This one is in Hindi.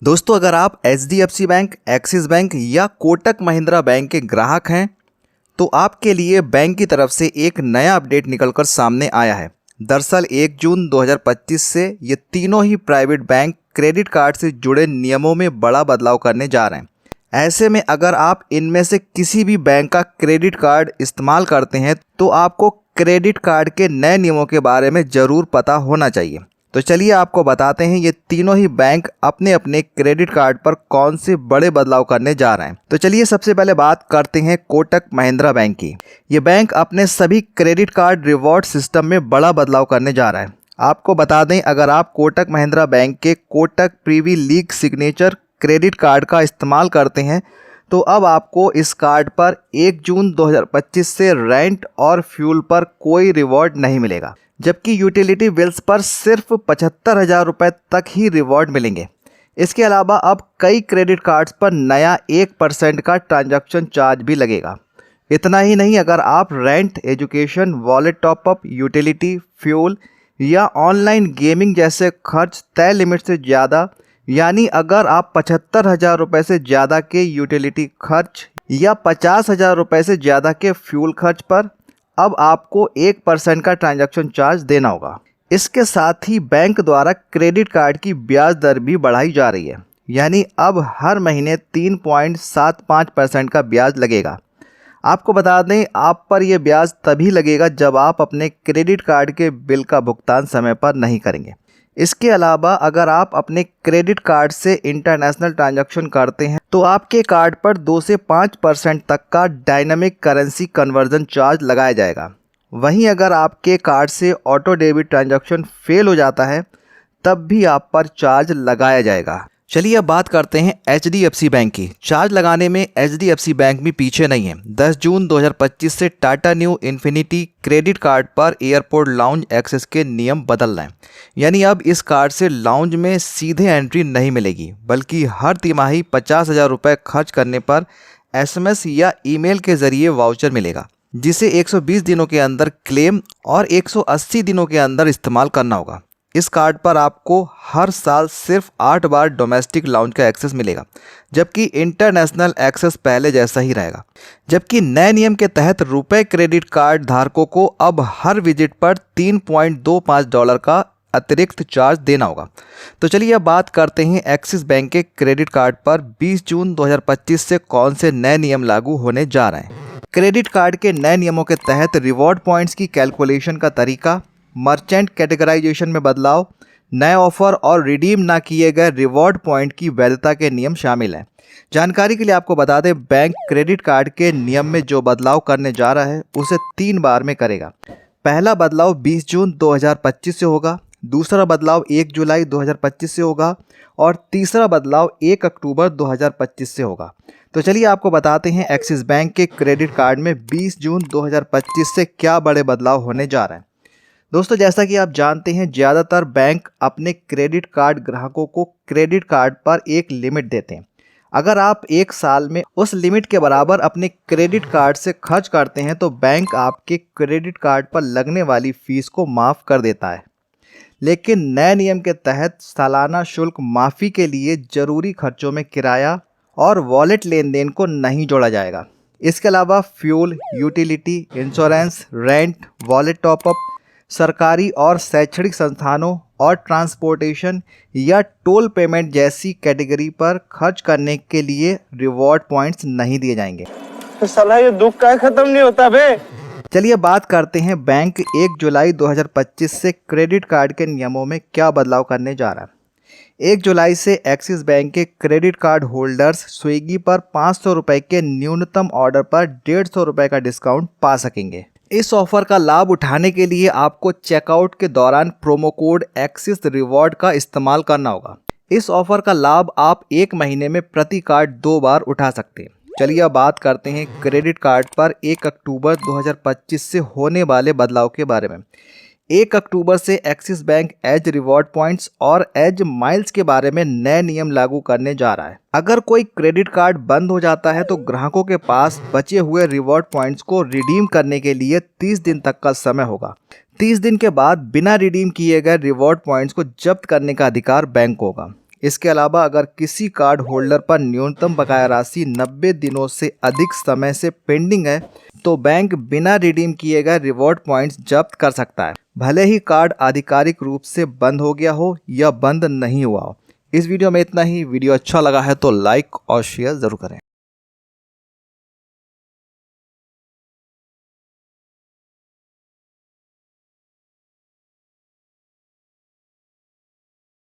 दोस्तों, अगर आप एचडीएफसी बैंक, एक्सिस बैंक या कोटक महिंद्रा बैंक के ग्राहक हैं तो आपके लिए बैंक की तरफ से एक नया अपडेट निकलकर सामने आया है। दरअसल 1 जून 2025 से ये तीनों ही प्राइवेट बैंक क्रेडिट कार्ड से जुड़े नियमों में बड़ा बदलाव करने जा रहे हैं। ऐसे में अगर आप इनमें से किसी भी बैंक का क्रेडिट कार्ड इस्तेमाल करते हैं तो आपको क्रेडिट कार्ड के नए नियमों के बारे में ज़रूर पता होना चाहिए। तो चलिए आपको बताते हैं ये तीनों ही बैंक अपने अपने क्रेडिट कार्ड पर कौन से बड़े बदलाव करने जा रहे हैं। तो चलिए सबसे पहले बात करते हैं कोटक महिंद्रा बैंक की। ये बैंक अपने सभी क्रेडिट कार्ड रिवॉर्ड सिस्टम में बड़ा बदलाव करने जा रहा है। आपको बता दें, अगर आप कोटक महिंद्रा बैंक के Kotak Privi league signature credit card का इस्तेमाल करते हैं तो अब आपको इस कार्ड पर 1 जून 2025 से रेंट और फ्यूल पर कोई रिवॉर्ड नहीं मिलेगा, जबकि यूटिलिटी बिल्स पर सिर्फ 75,000 रुपये तक ही रिवॉर्ड मिलेंगे। इसके अलावा अब कई क्रेडिट कार्ड्स पर नया 1% का ट्रांजैक्शन चार्ज भी लगेगा। इतना ही नहीं, अगर आप rent, education, wallet top up, utility, fuel या ऑनलाइन गेमिंग जैसे खर्च तय लिमिट से ज़्यादा, यानी अगर आप 75,000 रुपये से ज़्यादा के यूटिलिटी खर्च या 50,000 रुपये से ज़्यादा के फ्यूल खर्च पर अब आपको 1% का ट्रांजैक्शन चार्ज देना होगा। इसके साथ ही बैंक द्वारा क्रेडिट कार्ड की ब्याज दर भी बढ़ाई जा रही है, यानी अब हर महीने 3.75% का ब्याज लगेगा। आपको बता दें, आप पर यह ब्याज तभी लगेगा जब आप अपने क्रेडिट कार्ड के बिल का भुगतान समय पर नहीं करेंगे। इसके अलावा अगर आप अपने क्रेडिट कार्ड से इंटरनेशनल ट्रांजैक्शन करते हैं तो आपके कार्ड पर 2 से 5% तक का डायनामिक करेंसी कन्वर्जन चार्ज लगाया जाएगा। वहीं अगर आपके कार्ड से ऑटो डेबिट ट्रांजैक्शन फेल हो जाता है तब भी आप पर चार्ज लगाया जाएगा। चलिए अब बात करते हैं एचडीएफसी बैंक की। चार्ज लगाने में एचडीएफसी बैंक भी पीछे नहीं है। 10 जून 2025 से Tata new infinity credit card पर एयरपोर्ट लाउंज एक्सेस के नियम बदल रहे हैं, यानी अब इस कार्ड से लाउंज में सीधे एंट्री नहीं मिलेगी, बल्कि हर तिमाही 50,000 रुपये खर्च करने पर एसएमएस या ईमेल के जरिए वाउचर मिलेगा, जिसे 120 दिनों के अंदर क्लेम और 180 दिनों के अंदर इस्तेमाल करना होगा। इस कार्ड पर आपको हर साल सिर्फ 8 बार डोमेस्टिक लाउंज का एक्सेस मिलेगा, जबकि इंटरनेशनल एक्सेस पहले जैसा ही रहेगा। जबकि नए नियम के तहत रुपए क्रेडिट कार्ड धारकों को अब हर विजिट पर $3.25 का अतिरिक्त चार्ज देना होगा। तो चलिए अब बात करते हैं एक्सिस बैंक के क्रेडिट कार्ड पर 20 जून 2025 से कौन से नए नियम लागू होने जा रहे हैं। क्रेडिट कार्ड के नए नियमों के तहत रिवॉर्ड पॉइंट्स की कैलकुलेशन का तरीका, मर्चेंट कैटेगराइजेशन में बदलाव, नए ऑफर और रिडीम ना किए गए रिवॉर्ड पॉइंट की वैधता के नियम शामिल हैं। जानकारी के लिए आपको बता दें, बैंक क्रेडिट कार्ड के नियम में जो बदलाव करने जा रहा है उसे 3 बार में करेगा। पहला बदलाव 20 जून 2025 से होगा, दूसरा बदलाव 1 जुलाई 2025 से होगा और तीसरा बदलाव 1 अक्टूबर 2025 से होगा। तो चलिए आपको बताते हैं एक्सिस बैंक के क्रेडिट कार्ड में 20 जून 2025 से क्या बड़े बदलाव होने जा रहे हैं। दोस्तों, जैसा कि आप जानते हैं, ज़्यादातर बैंक अपने क्रेडिट कार्ड ग्राहकों को क्रेडिट कार्ड पर एक लिमिट देते हैं। अगर आप 1 साल में उस लिमिट के बराबर अपने क्रेडिट कार्ड से खर्च करते हैं तो बैंक आपके क्रेडिट कार्ड पर लगने वाली फीस को माफ़ कर देता है। लेकिन नए नियम के तहत सालाना शुल्क माफ़ी के लिए ज़रूरी खर्चों में किराया और वॉलेट लेन देन को नहीं जोड़ा जाएगा। इसके अलावा fuel, utility, insurance, rent, wallet top up, सरकारी और शैक्षणिक संस्थानों और ट्रांसपोर्टेशन या टोल पेमेंट जैसी कैटेगरी पर खर्च करने के लिए रिवॉर्ड पॉइंट्स नहीं दिए जाएंगे। तो साला ये दुख का खत्म नहीं होता बे। चलिए बात करते हैं बैंक 1 जुलाई 2025 से क्रेडिट कार्ड के नियमों में क्या बदलाव करने जा रहा है। 1 जुलाई से एक्सिस बैंक के क्रेडिट कार्ड होल्डर्स स्विगी पर 500 रुपये के न्यूनतम ऑर्डर पर 150 रुपये का डिस्काउंट पा सकेंगे। इस ऑफर का लाभ उठाने के लिए आपको चेकआउट के दौरान प्रोमो कोड एक्सिस रिवॉर्ड का इस्तेमाल करना होगा। इस ऑफर का लाभ आप 1 महीने में प्रति कार्ड 2 बार उठा सकते हैं। चलिए अब बात करते हैं क्रेडिट कार्ड पर 1 अक्टूबर 2025 से होने वाले बदलाव के बारे में। 1 अक्टूबर से Axis Bank edge reward points और एज माइल्स के बारे में नए नियम लागू करने जा रहा है। अगर कोई क्रेडिट कार्ड बंद हो जाता है तो ग्राहकों के पास बचे हुए रिवॉर्ड पॉइंट्स को रिडीम करने के लिए 30 दिन तक का समय होगा। 30 दिन के बाद बिना रिडीम किए गए रिवॉर्ड पॉइंट्स को जब्त करने का अधिकार बैंक को होगा। इसके अलावा अगर किसी कार्ड होल्डर पर न्यूनतम बकाया राशि 90 दिनों से अधिक समय से पेंडिंग है तो बैंक बिना रिडीम किए गए रिवॉर्ड पॉइंट्स जब्त कर सकता है, भले ही कार्ड आधिकारिक रूप से बंद हो गया हो या बंद नहीं हुआ हो। इस वीडियो में इतना ही। वीडियो अच्छा लगा है तो लाइक और शेयर जरूर करें।